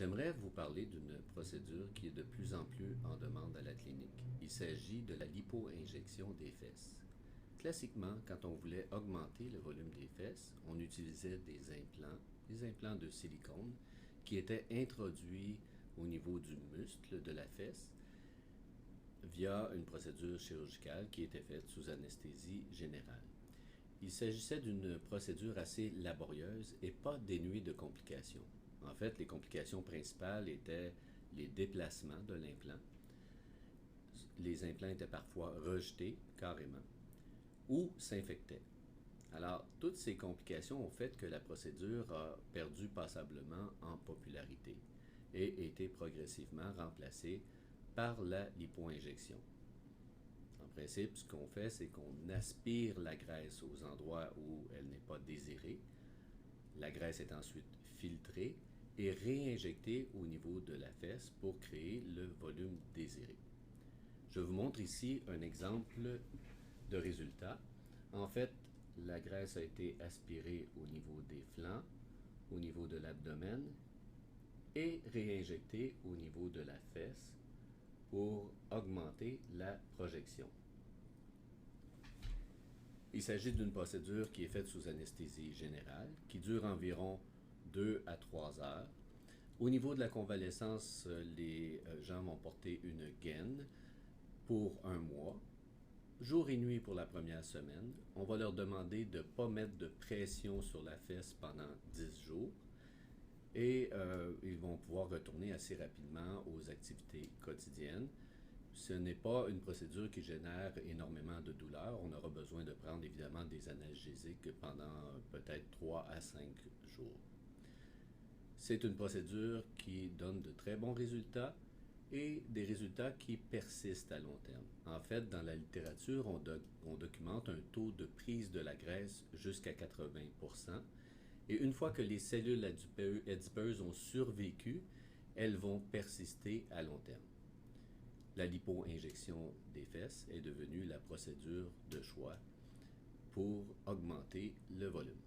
J'aimerais vous parler d'une procédure qui est de plus en plus en demande à la clinique. Il s'agit de la lipo-injection des fesses. Classiquement, quand on voulait augmenter le volume des fesses, on utilisait des implants de silicone qui étaient introduits au niveau du muscle de la fesse via une procédure chirurgicale qui était faite sous anesthésie générale. Il s'agissait d'une procédure assez laborieuse et pas dénuée de complications. En fait, les complications principales étaient les déplacements de l'implant. Les implants étaient parfois rejetés carrément ou s'infectaient. Alors, toutes ces complications ont fait que la procédure a perdu passablement en popularité et été progressivement remplacée par la lipo-injection. En principe, ce qu'on fait, c'est qu'on aspire la graisse aux endroits où elle n'est pas désirée. La graisse est ensuite filtrée et réinjectée au niveau de la fesse pour créer le volume désiré. Je vous montre ici un exemple de résultat. En fait, la graisse a été aspirée au niveau des flancs, au niveau de l'abdomen et réinjectée au niveau de la fesse pour augmenter la projection. Il s'agit d'une procédure qui est faite sous anesthésie générale, qui dure environ 2 à 3 heures. Au niveau de la convalescence, les gens vont porter une gaine pour 1 mois, jour et nuit pour la première semaine. On va leur demander de ne pas mettre de pression sur la fesse pendant 10 jours et ils vont pouvoir retourner assez rapidement aux activités quotidiennes. Ce n'est pas une procédure qui génère énormément de douleur. On aura besoin de prendre évidemment des analgésiques pendant peut-être 3 à 5 jours. C'est une procédure qui donne de très bons résultats et des résultats qui persistent à long terme. En fait, dans la littérature, on documente un taux de prise de la graisse jusqu'à 80%. Et une fois que les cellules adipeuses ont survécu, elles vont persister à long terme. La lipo-injection des fesses est devenue la procédure de choix pour augmenter le volume.